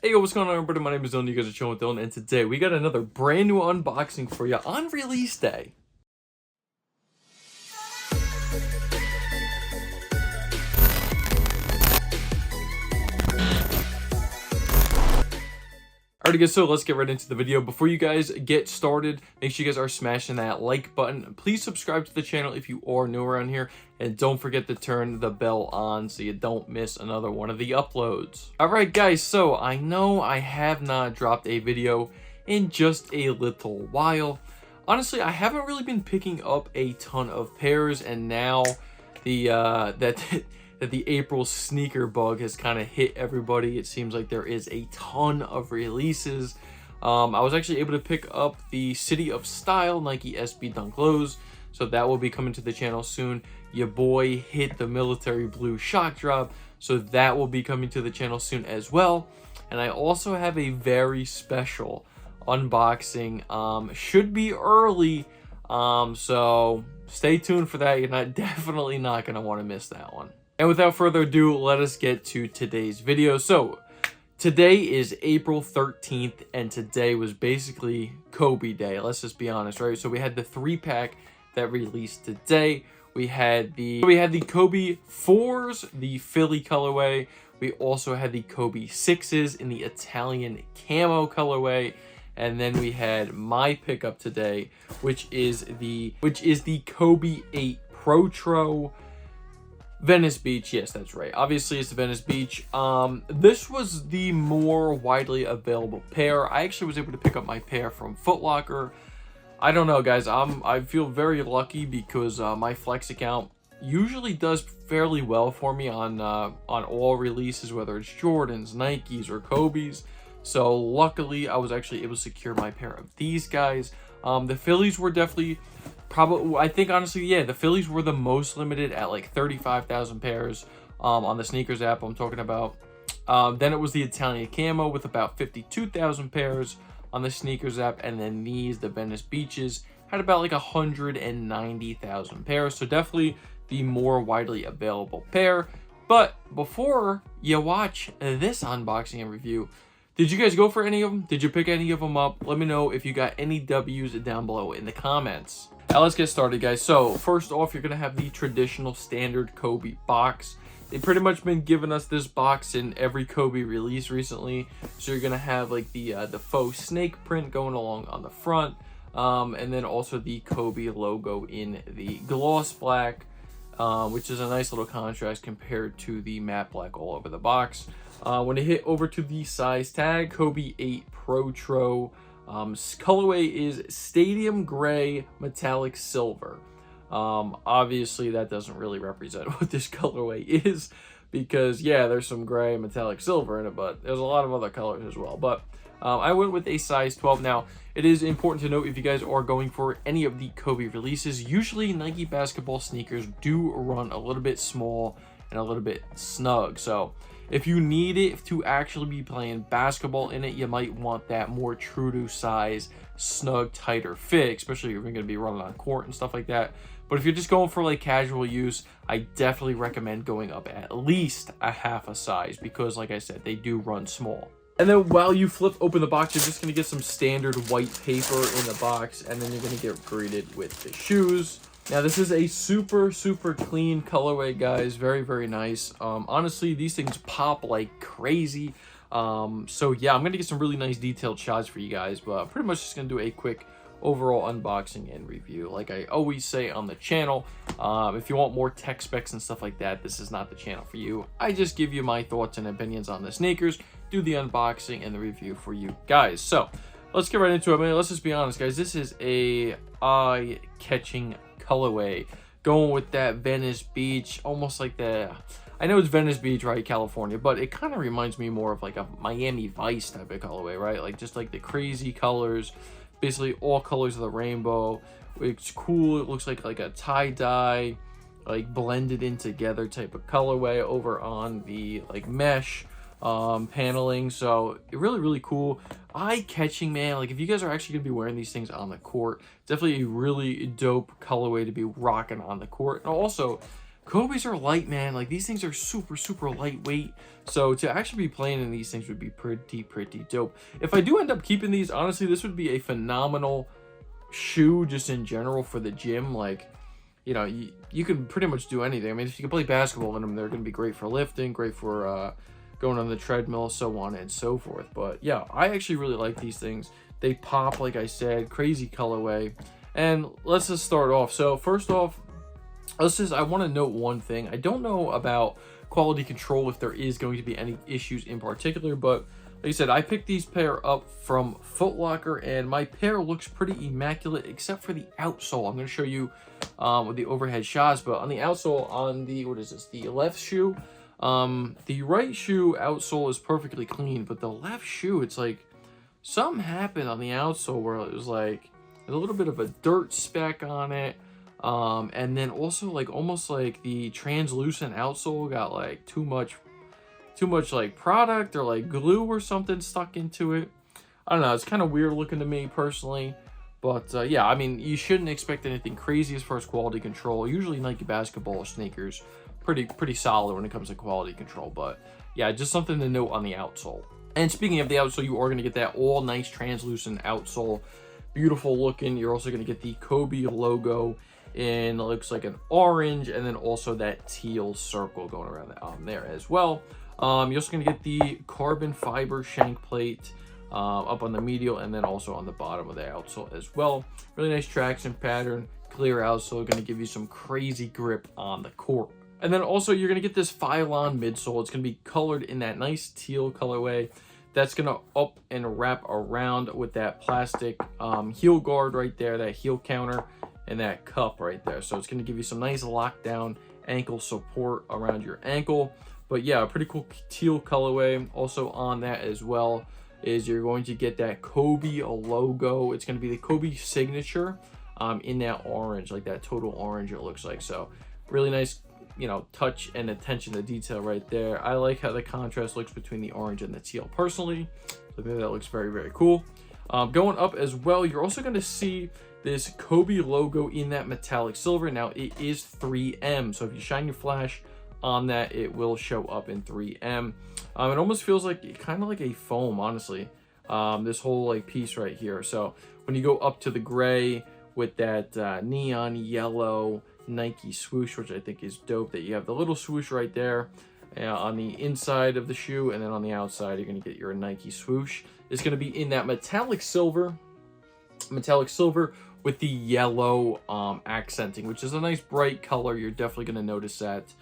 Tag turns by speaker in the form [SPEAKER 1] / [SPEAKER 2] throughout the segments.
[SPEAKER 1] Hey, yo, what's going on, everybody? My name is Dylan. You guys are chilling with Dylan, and today we got another brand new unboxing for you on release day. Alright guys, so let's get right into the video. Before you guys get started, make sure you guys are smashing that like button. Please subscribe to the channel if you are new around here, and don't forget to turn the bell on so you don't miss another one of the uploads. Alright guys, so I know I have not dropped a video in just a little while. Honestly, I haven't really been picking up a ton of pairs, and now that the April sneaker bug has kind of hit everybody. It seems like there is a ton of releases. I was actually able to pick up the City of Style Nike SB Dunk Lows, so that will be coming to the channel soon. Your boy hit the military blue shock drop, so that will be coming to the channel soon as well. And I also have a very special unboxing. Should be early, so stay tuned for that. You're definitely not going to want to miss that one. And without further ado, let us get to today's video. So today is April 13th, and today was basically Kobe Day. Let's just be honest, right? So we had the 3-pack that released today. We had the Kobe 4s, the Philly colorway. We also had the Kobe 6s in the Italian camo colorway. And then we had my pickup today, which is the Kobe 8 Protro Venice Beach. Yes, that's right. Obviously, it's the Venice Beach. This was the more widely available pair. I actually was able to pick up my pair from Foot Locker. I don't know, guys. I feel very lucky because my Flex account usually does fairly well for me on all releases, whether it's Jordans, Nikes, or Kobe's. So luckily, I was actually able to secure my pair of these guys. The Phillies were definitely I think honestly, yeah, the Phillies were the most limited at like 35,000 pairs on the sneakers app I'm talking about. Then it was the Italian camo with about 52,000 pairs on the sneakers app, and then the Venice Beaches, had about like 190,000 pairs. So definitely the more widely available pair. But before you watch this unboxing and review, did you guys go for any of them? Did you pick any of them up? Let me know if you got any W's down below in the comments. Now let's get started, guys. So first off, you're gonna have the traditional standard Kobe box. They've pretty much been giving us this box in every Kobe release recently. So you're gonna have like the faux snake print going along on the front, and then also the Kobe logo in the gloss black, which is a nice little contrast compared to the matte black all over the box. When you hit over to the size tag, Kobe 8 Protro, colorway is Stadium Gray Metallic Silver. Obviously that doesn't really represent what this colorway is, because yeah, there's some gray metallic silver in it, but there's a lot of other colors as well. But I went with a size 12. Now, it is important to note, if you guys are going for any of the Kobe releases, usually Nike basketball sneakers do run a little bit small and a little bit snug. So if you need it to actually be playing basketball in it, you might want that more true to size, snug, tighter fit, especially if you're going to be running on court and stuff like that. But if you're just going for like casual use, I definitely recommend going up at least a half a size, because like I said, they do run small. And then while you flip open the box, you're just going to get some standard white paper in the box, and then you're going to get greeted with the shoes. Now, this is a super clean colorway, guys. Very nice. Honestly, these things pop like crazy. So yeah, I'm going to get some really nice detailed shots for you guys, but I'm pretty much just going to do a quick overall unboxing and review. Like I always say on the channel, if you want more tech specs and stuff like that, this is not the channel for you. I just give you my thoughts and opinions on the sneakers, do the unboxing and the review for you guys. So let's get right into it. I mean, let's just be honest, guys. This is a eye-catching colorway, going with that Venice Beach, almost like I know it's Venice Beach, right, California, but it kind of reminds me more of like a Miami Vice type of colorway, right? Like just like the crazy colors, basically all colors of the rainbow. It's cool. It looks like a tie-dye, like blended in together type of colorway over on the like mesh paneling. So really cool, eye-catching, man. Like if you guys are actually gonna be wearing these things on the court, definitely a really dope colorway to be rocking on the court. And also Kobe's are light, man. Like, these things are super, super lightweight. So to actually be playing in these things would be pretty dope. If I do end up keeping these, honestly, this would be a phenomenal shoe just in general for the gym. Like, you know, you can pretty much do anything. I mean, if you can play basketball in them, they're going to be great for lifting, great for going on the treadmill, so on and so forth. But yeah, I actually really like these things. They pop, like I said, crazy colorway. And let's just start off. So first off, I want to note one thing. I don't know about quality control, if there is going to be any issues in particular, but like I said, I picked these pair up from Foot Locker, and my pair looks pretty immaculate except for the outsole. I'm going to show you with the overhead shots, but on the outsole, on the, what is this, the left shoe, the right shoe outsole is perfectly clean, but the left shoe, it's like something happened on the outsole where it was like a little bit of a dirt speck on it. And then also like almost like the translucent outsole got like too much like product or like glue or something stuck into it. I don't know, it's kind of weird looking to me personally, but yeah, I mean, you shouldn't expect anything crazy as far as quality control. Usually Nike basketball sneakers pretty solid when it comes to quality control, but yeah, just something to note on the outsole. And speaking of the outsole, you are going to get that all nice translucent outsole, beautiful looking. You're also going to get the Kobe logo in, it looks like an orange, and then also that teal circle going around there as well. You're also going to get the carbon fiber shank plate up on the medial, and then also on the bottom of the outsole as well. Really nice traction pattern, clear outsole, going to give you some crazy grip on the court. And then also you're going to get this Phylon midsole. It's going to be colored in that nice teal colorway. That's going to up and wrap around with that plastic heel guard right there, that heel counter, and that cup right there. So it's going to give you some nice lockdown ankle support around your ankle. But yeah, a pretty cool teal colorway. Also on that as well is you're going to get that Kobe logo. It's going to be the Kobe signature in that orange, like that total orange it looks like. So really nice, you know, touch and attention to detail right there. I like how the contrast looks between the orange and the teal personally. So I think that looks very cool. Going up as well, you're also going to see this Kobe logo in that metallic silver. Now it is 3M, so if you shine your flash on that, it will show up in 3M. It almost feels like kind of like a foam, honestly, this whole like piece right here. So when you go up to the gray with that neon yellow Nike swoosh, which I think is dope, that you have the little swoosh right there on the inside of the shoe, and then on the outside you're going to get your Nike swoosh. It's going to be in that metallic silver with the yellow accenting, which is a nice bright color. You're definitely going to notice that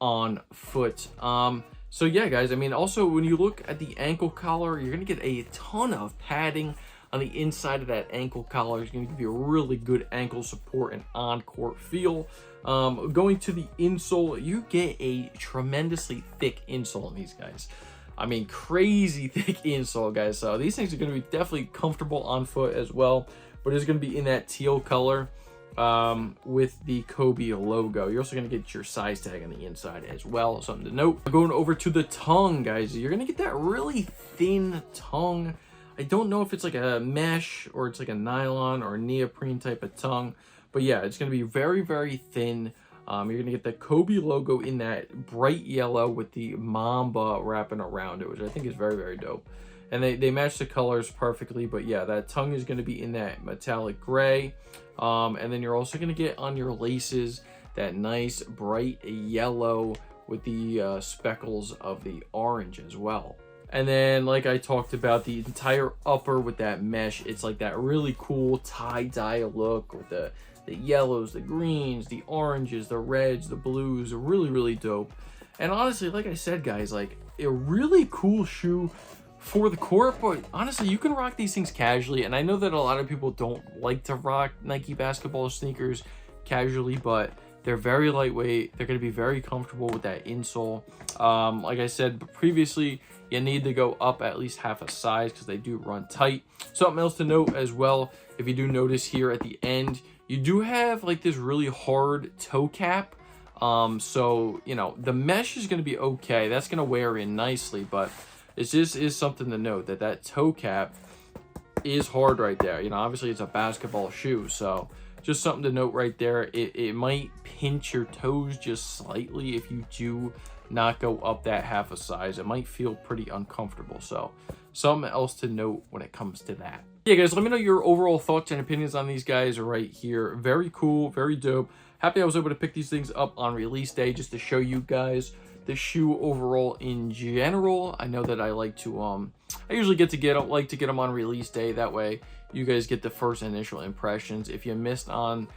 [SPEAKER 1] on foot. So yeah, guys, I mean, also when you look at the ankle collar, you're going to get a ton of padding on the inside of that ankle collar. It's going to give you a really good ankle support and on-court feel. Going to the insole, you get a tremendously thick insole on these guys. I mean, crazy thick insole, guys. So these things are going to be definitely comfortable on foot as well, but it's going to be in that teal color with the Kobe logo. You're also going to get your size tag on the inside as well, something to note. Going over to the tongue, guys, you're going to get that really thin tongue. I don't know if it's like a mesh or it's like a nylon or a neoprene type of tongue, but yeah, it's going to be very thin. You're going to get the Kobe logo in that bright yellow with the Mamba wrapping around it, which I think is very dope. And they match the colors perfectly, but yeah, that tongue is going to be in that metallic gray. And then you're also going to get on your laces that nice bright yellow with the speckles of the orange as well. And then, like I talked about, the entire upper with that mesh, it's like that really cool tie-dye look with the yellows, the greens, the oranges, the reds, the blues. Really dope. And honestly, like I said, guys, like a really cool shoe for the court, but honestly, you can rock these things casually. And I know that a lot of people don't like to rock Nike basketball sneakers casually, but they're very lightweight. They're going to be very comfortable with that insole. Like I said previously, you need to go up at least half a size because they do run tight. Something else to note as well, if you do notice here at the end, you do have like this really hard toe cap. So, you know, the mesh is going to be okay. That's going to wear in nicely, but it just is something to note that toe cap is hard right there. You know, obviously it's a basketball shoe, so just something to note right there. It might pinch your toes just slightly if you do not go up that half a size. It might feel pretty uncomfortable. So something else to note when it comes to that. Yeah, guys, let me know your overall thoughts and opinions on these guys right here. Very cool, very dope. Happy I was able to pick these things up on release day just to show you guys the shoe overall in general. I know that I like to I usually like to get them on release day. That way you guys get the first initial impressions. If you missed on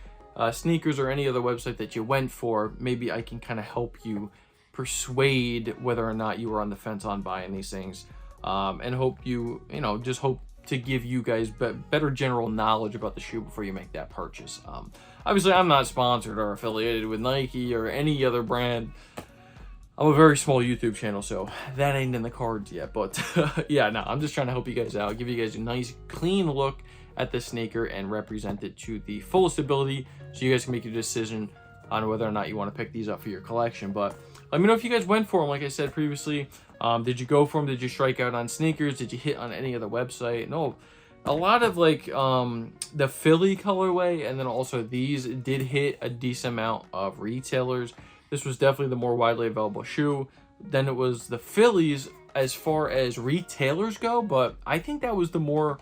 [SPEAKER 1] sneakers or any other website that you went for, maybe I can kind of help you persuade whether or not you were on the fence on buying these things, and hope just hope to give you guys better general knowledge about the shoe before you make that purchase. Obviously, I'm not sponsored or affiliated with Nike or any other brand. I'm a very small YouTube channel, so that ain't in the cards yet. But yeah, no, I'm just trying to help you guys out, give you guys a nice, clean look at the sneaker and represent it to the fullest ability so you guys can make your decision on whether or not you want to pick these up for your collection. But let me know if you guys went for them, like I said previously. Did you go for them? Did you strike out on sneakers? Did you hit on any other website? No, a lot of like the Philly colorway, and then also these did hit a decent amount of retailers. This was definitely the more widely available shoe. Then it was the Phillies as far as retailers go, but I think that was the more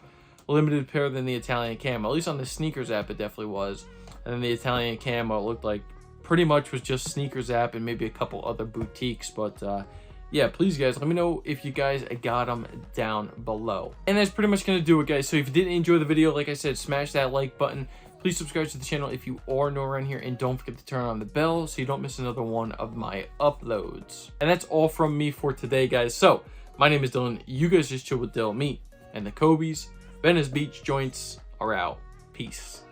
[SPEAKER 1] limited pair than the Italian Camo. At least on the sneakers app, it definitely was. And then the Italian Camo, it looked like pretty much was just sneakers app and maybe a couple other boutiques. But yeah, please guys, let me know if you guys got them down below. And that's pretty much going to do it, guys. So if you did enjoy the video, like I said, smash that like button. Please subscribe to the channel if you are new around here, and don't forget to turn on the bell so you don't miss another one of my uploads. And that's all from me for today, guys. So my name is Dylan. You guys just chill with Dill, me, and the Kobe's Venice Beach joints are out. Peace.